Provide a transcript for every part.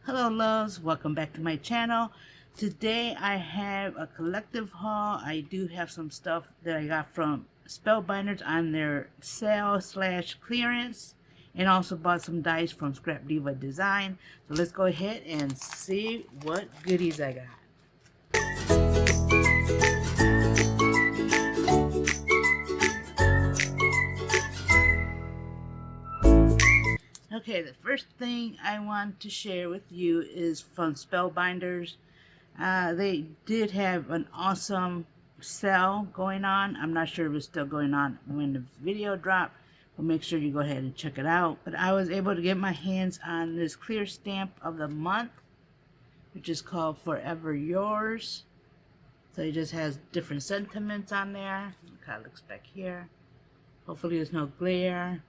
Hello loves, welcome back to my channel. Today I have a collective haul. I do have some stuff that I got from Spellbinders on their sale slash clearance, and also bought some dice from ScrapDiva Design. So let's go ahead and see what goodies I got. Okay, the first thing I want to share with you is from Spellbinders. They did have an awesome sale going on. I'm not sure if it's still going on when the video dropped, but make sure you go ahead and check it out. But I was able to get my hands on this clear stamp of the month, which is called Forever Yours. So it just has different sentiments on there. Look how it looks back here. Hopefully there's no glare.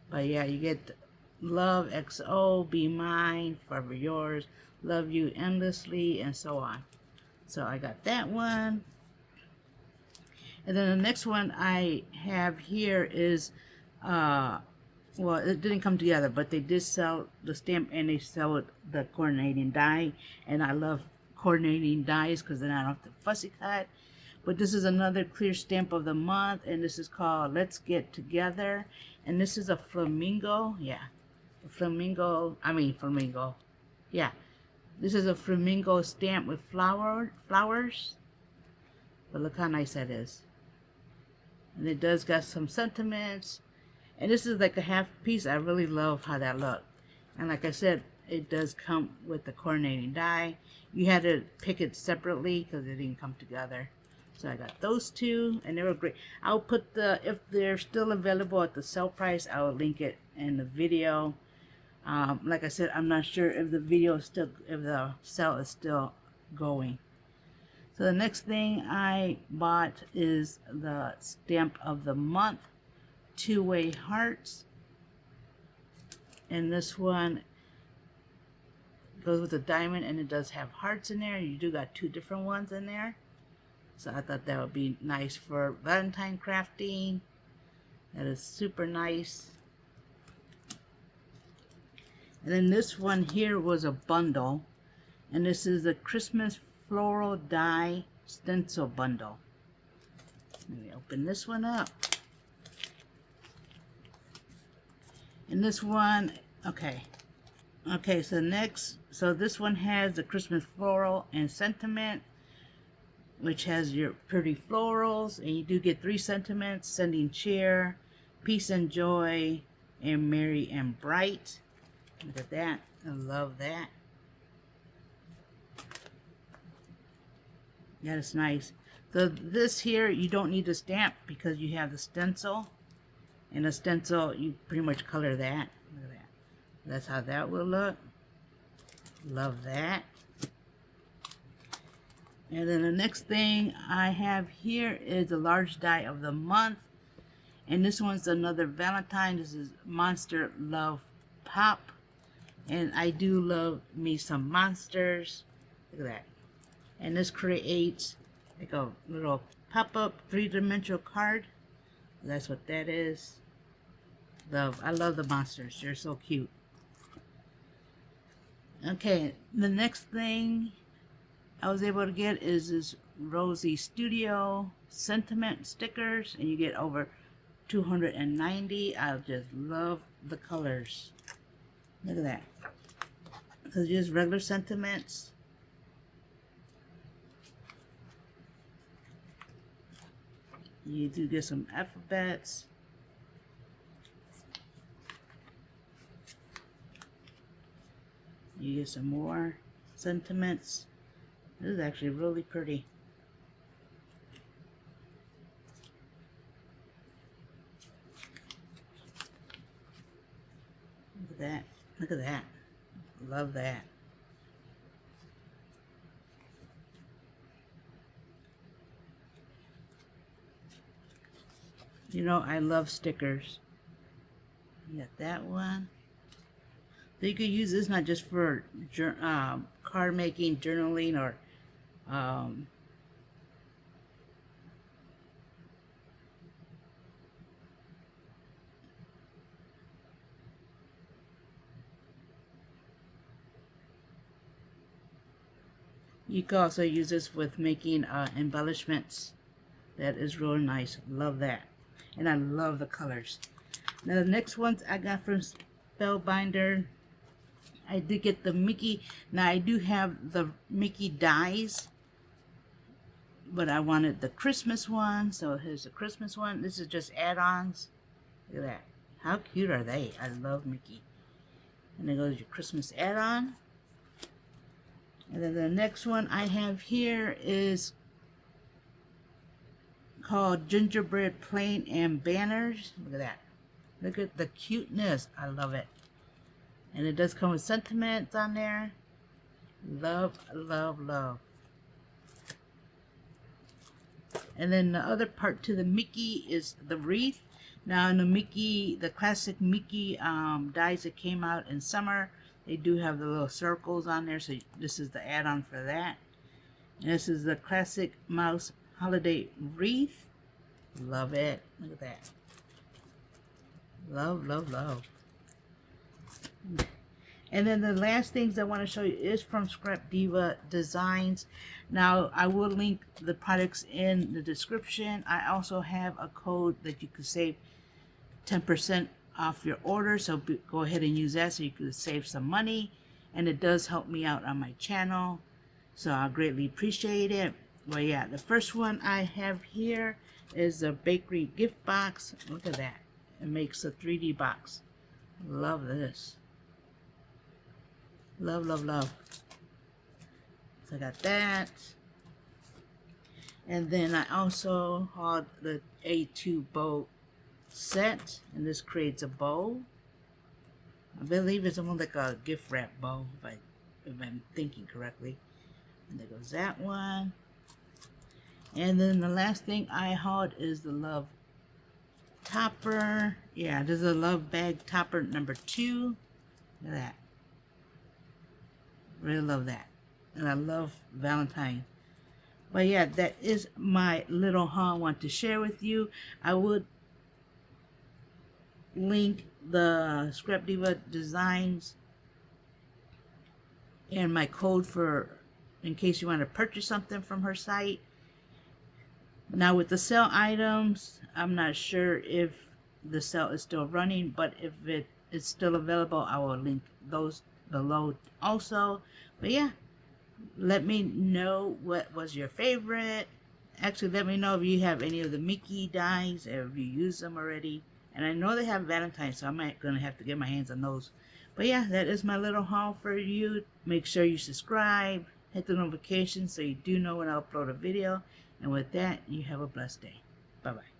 But yeah, you get love XO, be mine, forever yours, love you endlessly, and so on. So I got that one. And then the next one I have here is, well, it didn't come together, but they did sell the stamp and they sell the coordinating die. And I love coordinating dies because then I don't have to fussy cut. But this is another clear stamp of the month, and this is called Let's Get Together. And this is a flamingo. Yeah, a flamingo. Yeah, this is a flamingo stamp with flowers. But look how nice that is. And it does got some sentiments. And this is like a half piece. I really love how that looked. And like I said, it does come with the coordinating die. You had to pick it separately because it didn't come together. So I got those two, and they were great. I'll put if they're still available at the sale price, I will link it in the video. Like I said, I'm not sure if the sale is still going. So the next thing I bought is the stamp of the month, two-way hearts. And this one goes with a diamond, and it does have hearts in there. You do got two different ones in there. So I thought that would be nice for Valentine crafting. That is super nice. And then this one here was a bundle. And this is the Christmas Floral Die Stencil Bundle. Let me open this one up. And this one, okay, so this one has the Christmas Floral and Sentiment, which has your pretty florals, and you do get 3 sentiments: sending cheer, peace and joy, and merry and bright. Look at that. I love that. That is nice. So this here, you don't need the stamp because you have the stencil. And the stencil, you pretty much color that. Look at that. That's how that will look. Love that. And then the next thing I have here is the large die of the month. And this one's another Valentine. This is Monster Love Pop. And I do love me some monsters. Look at that. And this creates like a little pop-up 3-dimensional card. That's what that is. I love the monsters. They're so cute. Okay, the next thing I was able to get is this Rosie Studio sentiment stickers, and you get over 290. I just love the colors. Look at that. Because just regular sentiments. You do get some alphabets. You get some more sentiments. This is actually really pretty. Look at that. Look at that. Love that. You know, I love stickers. You got that one. So you could use this not just for card making, journaling, or You can also use this with making embellishments. That is real nice. Love that. And I love the colors. Now the next ones I got from Spellbinder, I did get the Mickey. Now I do have the Mickey dies, but I wanted the Christmas one. So here's the Christmas one. This is just add-ons. Look at that. How cute are they? I love Mickey. And there goes your Christmas add-on. And then the next one I have here is called Gingerbread Plain and Banners. Look at that. Look at the cuteness. I love it. And it does come with sentiments on there. Love, love, love. And then the other part to the Mickey is the wreath. Now in the Mickey, the classic Mickey dies that came out in summer, they do have the little circles on there, so this is the add-on for that. And this is the classic mouse holiday wreath. Love it. Look at that. Love, love, love. And then the last things I want to show you is from ScrapDiva Designs. Now I will link the products in the description. I also have a code that you could save 10% off your order, so go ahead and use that so you could save some money, and it does help me out on my channel, so I greatly appreciate it. Well, yeah, the first one I have here is a bakery gift box. Look at that. It makes a 3D box. Love this. Love, love, love. So I got that. And then I also had the A2 bow set, and this creates a bow. I believe it's almost like a gift wrap bow, if I'm thinking correctly. And there goes that one. And then the last thing I had is the love topper. Yeah, this is a love bag topper number 2. Look at that. Really love that. And I love Valentine. But yeah, that is my little haul I want to share with you. I would link the ScrapDiva Designs and my code for in case you want to purchase something from her site. Now with the sale items, I'm not sure if the sale is still running, but if it is still available, I will link those below also. But yeah, let me know what was your favorite. Actually, let me know if you have any of the Mickey dies, or if you use them already. And I know they have Valentine, so I'm gonna have to get my hands on those. But yeah, that is my little haul for you. Make sure you subscribe, hit the notifications so you do know when I upload a video. And with that, you have a blessed day. Bye-bye.